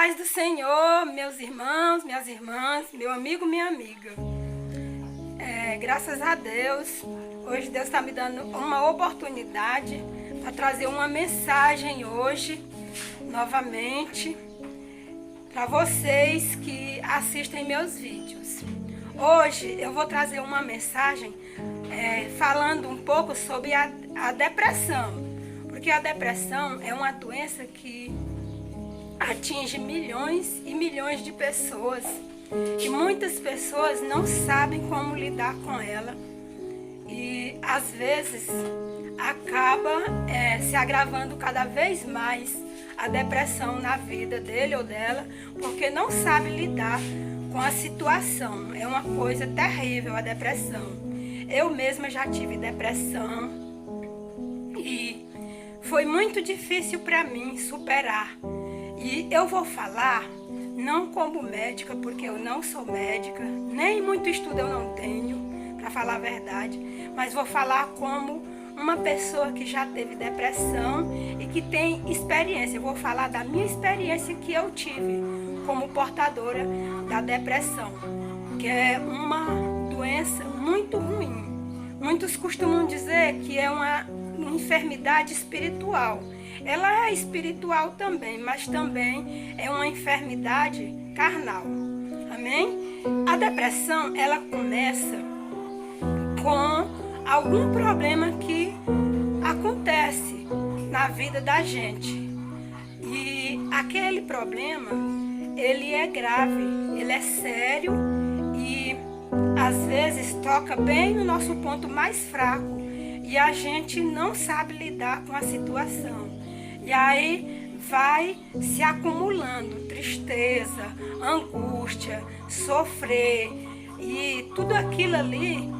paz do Senhor, meus irmãos, minhas irmãs, meu amigo, minha amiga. Graças a Deus, hoje Deus está me dando uma oportunidade para trazer uma mensagem hoje, novamente, para vocês que assistem meus vídeos. Hoje eu vou trazer uma mensagem falando um pouco sobre a depressão, porque a depressão é uma doença que atinge milhões e milhões de pessoas e muitas pessoas não sabem como lidar com ela e às vezes acaba se agravando cada vez mais a depressão na vida dele ou dela, porque não sabe lidar com a situação. É uma coisa terrível a depressão. Eu mesma já tive depressão e foi muito difícil para mim superar. E eu vou falar, não como médica, porque eu não sou médica, nem muito estudo eu não tenho, para falar a verdade, mas vou falar como uma pessoa que já teve depressão e que tem experiência. Eu vou falar da minha experiência que eu tive como portadora da depressão, que é uma doença muito ruim. Muitos costumam dizer que é uma enfermidade espiritual. Ela é espiritual também, mas também é uma enfermidade carnal. Amém? A depressão, ela começa com algum problema que acontece na vida da gente. E aquele problema, ele é grave, ele é sério e às vezes toca bem no nosso ponto mais fraco e a gente não sabe lidar com a situação. E aí vai se acumulando tristeza, angústia, sofrer e tudo aquilo ali,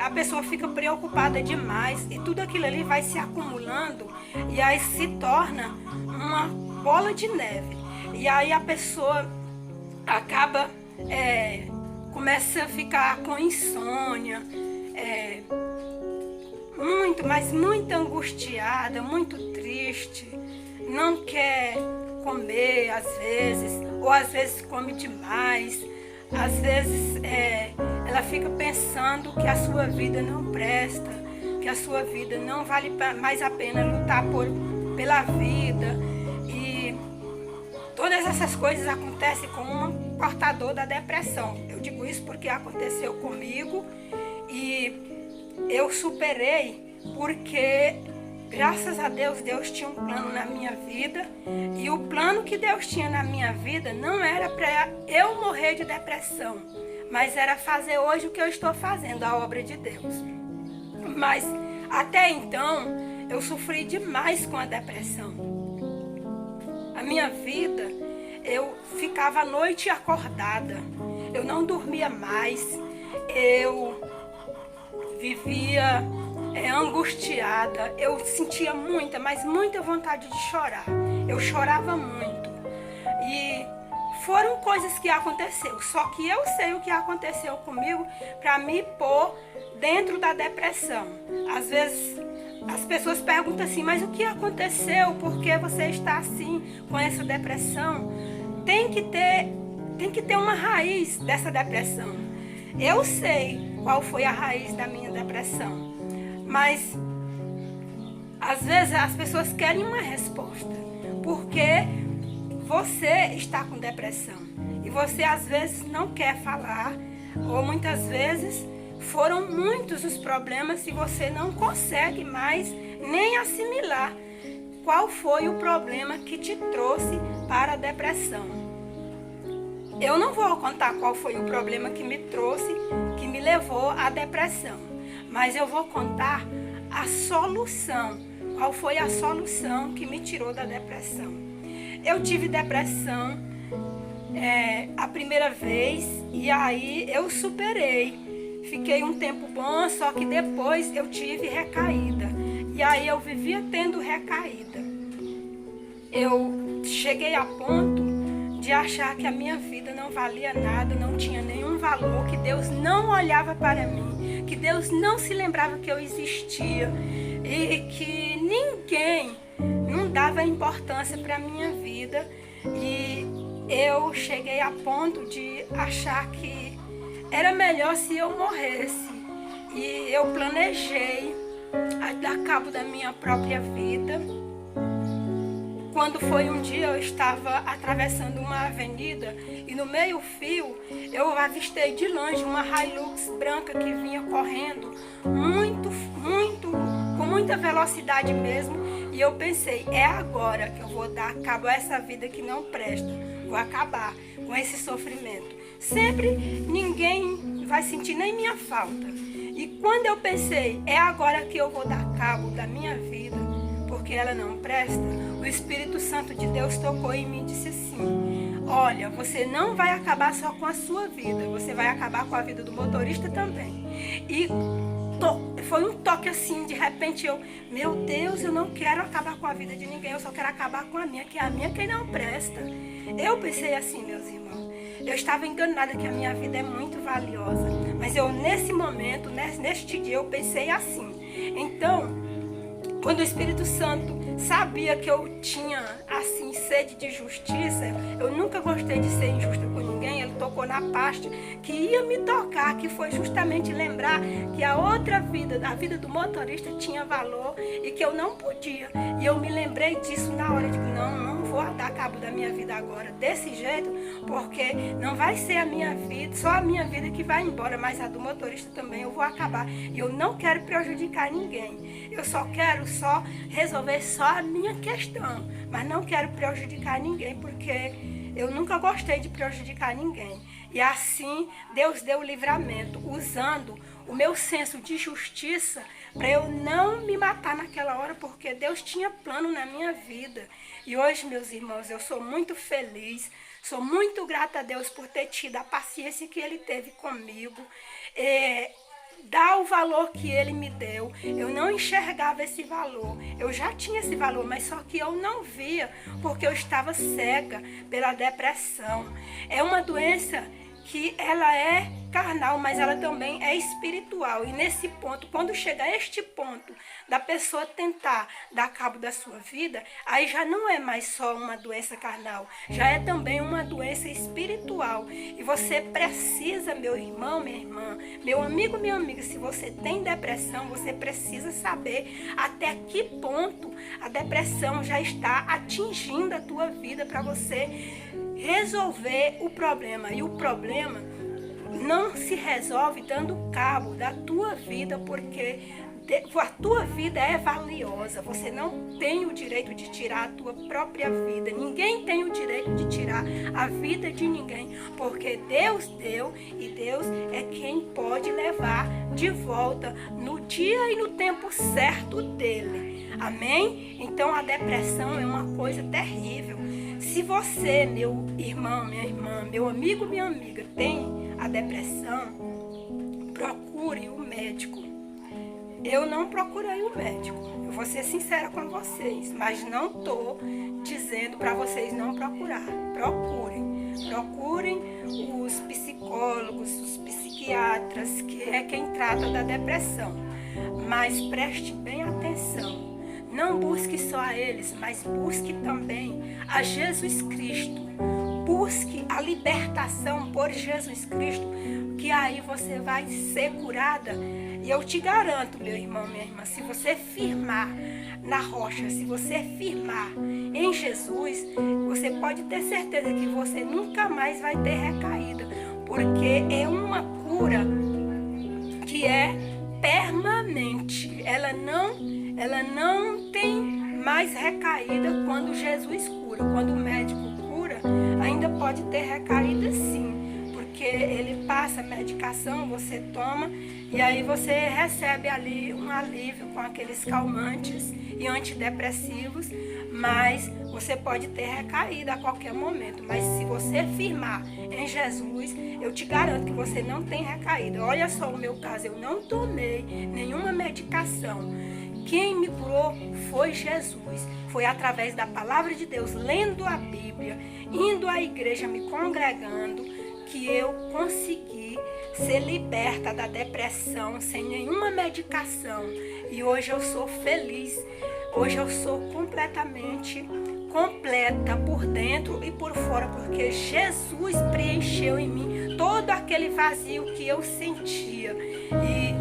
a pessoa fica preocupada demais e tudo aquilo ali vai se acumulando e aí se torna uma bola de neve. E aí a pessoa acaba, começa a ficar com insônia, mas muito angustiada, muito triste, não quer comer às vezes, ou às vezes come demais, às vezes ela fica pensando que a sua vida não presta, que a sua vida não vale mais a pena lutar pela vida, e todas essas coisas acontecem com um portador da depressão. Eu digo isso porque aconteceu comigo e eu superei, porque graças a Deus, Deus tinha um plano na minha vida e o plano que Deus tinha na minha vida não era para eu morrer de depressão, mas era fazer hoje o que eu estou fazendo, a obra de Deus. Mas até então eu sofri demais com a depressão. A minha vida, eu ficava a noite acordada, eu não dormia mais, eu vivia angustiada, eu sentia muita, mas muita vontade de chorar. Eu chorava muito. E foram coisas que aconteceram. Só que eu sei o que aconteceu comigo para me pôr dentro da depressão. Às vezes as pessoas perguntam assim, mas o que aconteceu? Por que você está assim, com essa depressão? Tem que ter uma raiz dessa depressão. Eu sei qual foi a raiz da minha depressão. Mas, às vezes, as pessoas querem uma resposta, porque você está com depressão e você, às vezes, não quer falar, ou muitas vezes foram muitos os problemas e você não consegue mais nem assimilar qual foi o problema que te trouxe para a depressão. Eu não vou contar qual foi o problema que me trouxe, que me levou à depressão. Mas eu vou contar a solução. Qual foi a solução que me tirou da depressão? Eu tive depressão a primeira vez e aí eu superei. Fiquei um tempo bom, só que depois eu tive recaída. E aí eu vivia tendo recaída. Eu cheguei a ponto de achar que a minha vida não valia nada, não tinha nenhum valor, que Deus não olhava para mim, que Deus não se lembrava que eu existia e que ninguém não dava importância para a minha vida. E eu cheguei a ponto de achar que era melhor se eu morresse. E eu planejei dar cabo da minha própria vida. Quando foi um dia, eu estava atravessando uma avenida e no meio-fio eu avistei de longe uma Hilux branca que vinha correndo com muita velocidade mesmo. E eu pensei, é agora que eu vou dar cabo a essa vida que não presta. Vou acabar com esse sofrimento. Sempre ninguém vai sentir nem minha falta. E quando eu pensei, é agora que eu vou dar cabo da minha vida, porque ela não presta, o Espírito Santo de Deus tocou em mim e disse assim: olha, você não vai acabar só com a sua vida, você vai acabar com a vida do motorista também. E foi um toque assim, de repente meu Deus, eu não quero acabar com a vida de ninguém, eu só quero acabar com a minha, que a minha quem não presta. Eu pensei assim, meus irmãos, eu estava enganada que a minha vida é muito valiosa, mas eu nesse momento, neste dia, eu pensei assim. Então, quando o Espírito Santo sabia que eu tinha, assim, sede de justiça, eu nunca gostei de ser injusta com ninguém, ele tocou na parte que ia me tocar, que foi justamente lembrar que a outra vida, a vida do motorista, tinha valor e que eu não podia. E eu me lembrei disso na hora de que não vou dar cabo da minha vida agora, desse jeito, porque não vai ser a minha vida, só a minha vida que vai embora, mas a do motorista também eu vou acabar. E eu não quero prejudicar ninguém. Eu só quero resolver só a minha questão, mas não quero prejudicar ninguém, porque eu nunca gostei de prejudicar ninguém. E assim Deus deu o livramento, usando o meu senso de justiça para eu não me matar naquela hora, porque Deus tinha plano na minha vida. E hoje, meus irmãos, eu sou muito feliz, sou muito grata a Deus por ter tido a paciência que Ele teve comigo. Dar o valor que Ele me deu. Eu não enxergava esse valor. Eu já tinha esse valor, mas só que eu não via, porque eu estava cega pela depressão. É uma doença que ela é carnal, mas ela também é espiritual. E nesse ponto, quando chega a este ponto da pessoa tentar dar cabo da sua vida, aí já não é mais só uma doença carnal, já é também uma doença espiritual. E você precisa, meu irmão, minha irmã, meu amigo, minha amiga, se você tem depressão, você precisa saber até que ponto a depressão já está atingindo a tua vida para você resolver o problema. E o problema não se resolve dando cabo da tua vida, porque a tua vida é valiosa. Você não tem o direito de tirar a tua própria vida. Ninguém tem o direito de tirar a vida de ninguém, porque Deus deu e Deus é quem pode levar de volta no dia e no tempo certo dele. Amém? Então a depressão é uma coisa terrível. Se você, meu irmão, minha irmã, meu amigo, minha amiga, tem a depressão, procure o médico. Eu não procurei o médico, eu vou ser sincera com vocês, mas não estou dizendo para vocês não procurar. Procurem os psicólogos, os psiquiatras, que é quem trata da depressão. Mas preste bem atenção. Não busque só a eles, mas busque também a Jesus Cristo. Busque a libertação por Jesus Cristo, que aí você vai ser curada. E eu te garanto, meu irmão, minha irmã, se você firmar na rocha, se você firmar em Jesus, você pode ter certeza que você nunca mais vai ter recaída, porque é uma cura que é permanente. Ela não tem mais recaída quando Jesus cura. Quando o médico cura, ainda pode ter recaída sim, porque ele passa a medicação, você toma e aí você recebe ali um alívio com aqueles calmantes e antidepressivos, mas você pode ter recaída a qualquer momento. Mas se você firmar em Jesus, eu te garanto que você não tem recaída. Olha só o meu caso, eu não tomei nenhuma medicação. Quem me curou foi Jesus. Foi através da palavra de Deus, lendo a Bíblia, indo à igreja, me congregando, que eu consegui ser liberta da depressão sem nenhuma medicação. E hoje eu sou feliz. Hoje eu sou completamente completa por dentro e por fora, porque Jesus preencheu em mim todo aquele vazio que eu sentia. E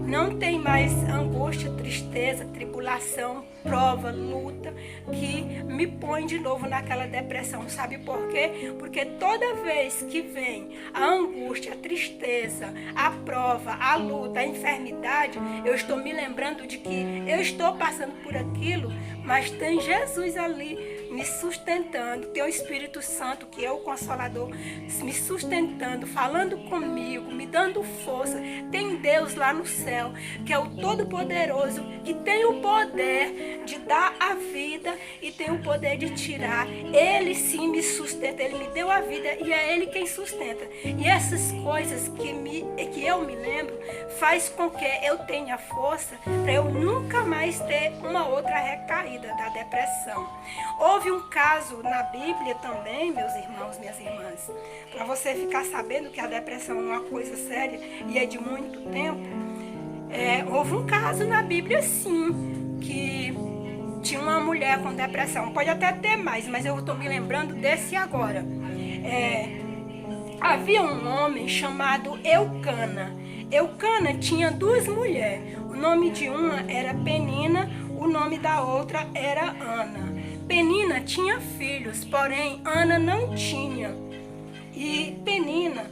não tem mais angústia, tristeza, tribulação, prova, luta que me põe de novo naquela depressão. Sabe por quê? Porque toda vez que vem a angústia, a tristeza, a prova, a luta, a enfermidade, eu estou me lembrando de que eu estou passando por aquilo, mas tem Jesus ali me sustentando, tem o Espírito Santo, que é o Consolador, me sustentando, falando comigo, me dando força. Tem Deus lá no céu, que é o Todo-Poderoso, que tem o poder de dar a vida e tem o poder de tirar. Ele sim me sustenta, Ele me deu a vida e é Ele quem sustenta. E essas coisas que eu me lembro faz com que eu tenha força para eu nunca mais ter uma outra recaída da depressão. Houve um caso na Bíblia também, meus irmãos, minhas irmãs, para você ficar sabendo que a depressão é uma coisa séria e é de muito tempo. Houve um caso na Bíblia, sim, que tinha uma mulher com depressão. Pode até ter mais, mas eu estou me lembrando desse agora. Havia um homem chamado Eucana. Eucana tinha 2 mulheres. O nome de uma era Penina, o nome da outra era Ana. Penina tinha filhos, porém Ana não tinha. E Penina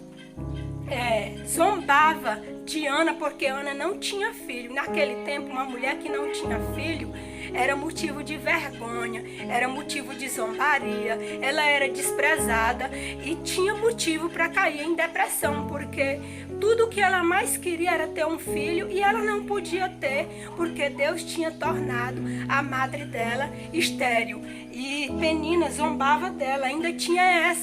zombava de Ana porque Ana não tinha filho. Naquele tempo, uma mulher que não tinha filho era motivo de vergonha, era motivo de zombaria, ela era desprezada e tinha motivo para cair em depressão, porque tudo que ela mais queria era ter um filho e ela não podia ter, porque Deus tinha tornado a madre dela estéril. E Penina zombava dela, ainda tinha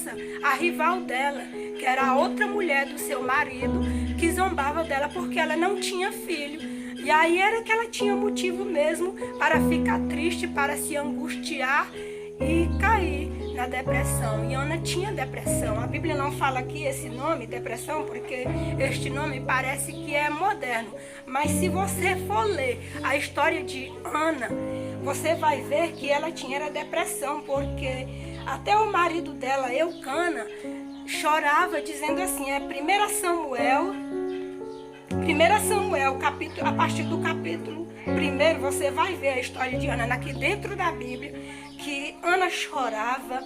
a rival dela, que era a outra mulher do seu marido, que zombava dela porque ela não tinha filho. E aí era que ela tinha motivo mesmo para ficar triste, para se angustiar e cair na depressão. E Ana tinha depressão. A Bíblia não fala aqui esse nome, depressão, porque este nome parece que é moderno. Mas se você for ler a história de Ana, você vai ver que ela tinha depressão, porque até o marido dela, Eucana, chorava dizendo assim, 1 Samuel, a partir do capítulo 1, você vai ver a história de Ana aqui dentro da Bíblia, que Ana chorava,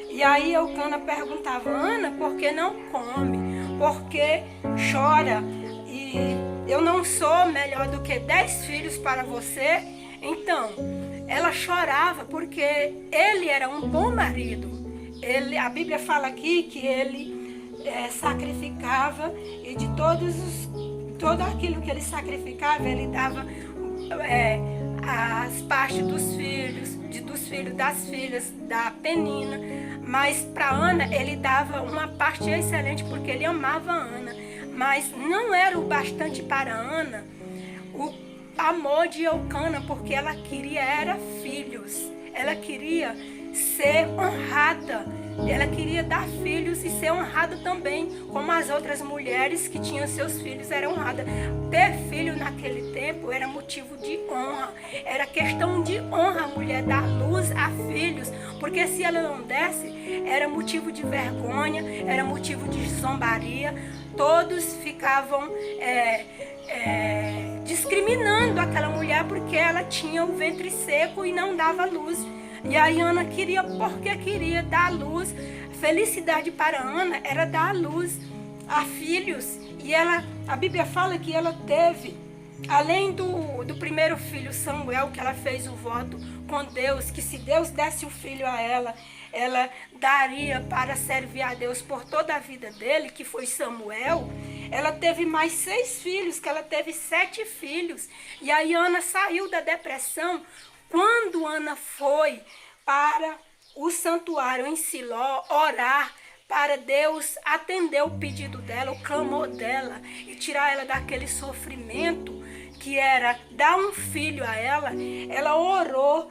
e aí Eucana perguntava, Ana, por que não come? Por que chora? E eu não sou melhor do que 10 filhos para você? Então, ela chorava porque ele era um bom marido. A Bíblia fala aqui que ele sacrificava e de todo aquilo que ele sacrificava, ele dava as partes dos filhos, das filhas, da Penina. Mas para Ana, ele dava uma parte excelente, porque ele amava Ana. Mas não era o bastante para Ana o amor de Eucana, porque ela queria filhos. Ela queria ser honrada. Ela queria dar filhos e ser honrada também, como as outras mulheres que tinham seus filhos eram honradas. Ter filho naquele tempo era motivo de honra, era questão de honra a mulher dar luz a filhos, porque se ela não desse, era motivo de vergonha, era motivo de zombaria. Todos ficavam discriminando aquela mulher porque ela tinha o ventre seco e não dava luz. E aí Ana queria, porque queria dar luz. Felicidade para Ana era dar luz a filhos. E a Bíblia fala que ela teve, além do primeiro filho Samuel, que ela fez o voto com Deus, que se Deus desse o filho a ela daria para servir a Deus por toda a vida dele, que foi Samuel. Ela teve mais 6 filhos, que ela teve 7 filhos. E aí Ana saiu da depressão. Quando Ana foi para o santuário em Siló orar para Deus atender o pedido dela, o clamor dela e tirar ela daquele sofrimento que era dar um filho a ela orou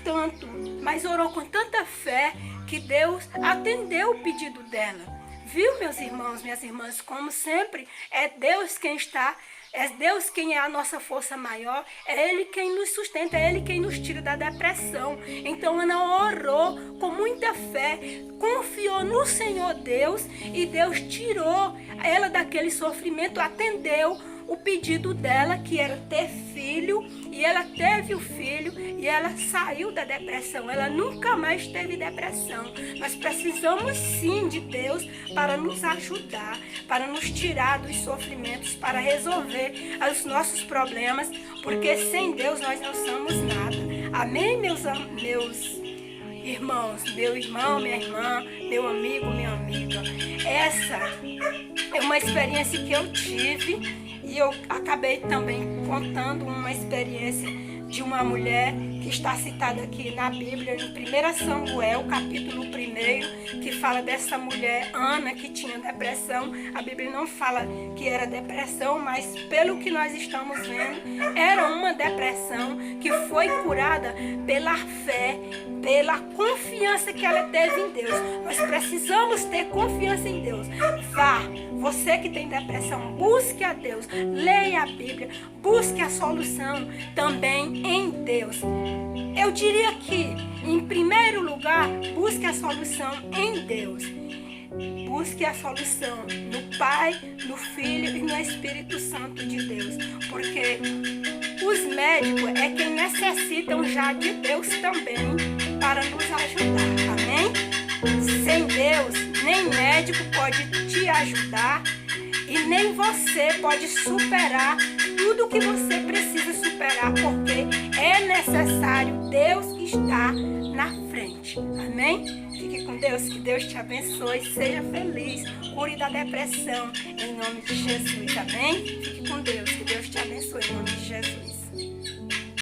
tanto, mas orou com tanta fé que Deus atendeu o pedido dela. Viu, meus irmãos, minhas irmãs, como sempre é Deus quem está É Deus quem é a nossa força maior, é Ele quem nos sustenta, é Ele quem nos tira da depressão. Então Ana orou com muita fé, confiou no Senhor Deus e Deus tirou ela daquele sofrimento, atendeu o pedido dela, que era ter filho, e ela teve o filho e ela saiu da depressão. Ela nunca mais teve depressão. Nós precisamos sim de Deus para nos ajudar, para nos tirar dos sofrimentos, para resolver os nossos problemas, porque sem Deus nós não somos nada. Amém, meus irmãos, meu irmão, minha irmã, meu amigo, minha amiga? Essa é uma experiência que eu tive. E eu acabei também contando uma experiência de uma mulher que está citada aqui na Bíblia, em 1 Samuel, capítulo 1, que fala dessa mulher, Ana, que tinha depressão. A Bíblia não fala que era depressão, mas pelo que nós estamos vendo, era uma depressão que foi curada pela fé, pela confiança que ela teve em Deus. Nós precisamos ter confiança em Deus. Vá, você que tem depressão, busque a Deus, leia a Bíblia, busque a solução também em Deus. Eu diria que, em primeiro lugar, busque a solução em Deus. Busque a solução no Pai, no Filho e no Espírito Santo de Deus. Porque os médicos é quem necessitam já de Deus também para nos ajudar. Amém? Sem Deus, nem médico pode te ajudar e nem você pode superar tudo que você precisa superar, porque é necessário Deus estar na frente. Amém? Fique com Deus, que Deus te abençoe, seja feliz, cure da depressão, em nome de Jesus. Amém? Fique com Deus, que Deus te abençoe, em nome de Jesus.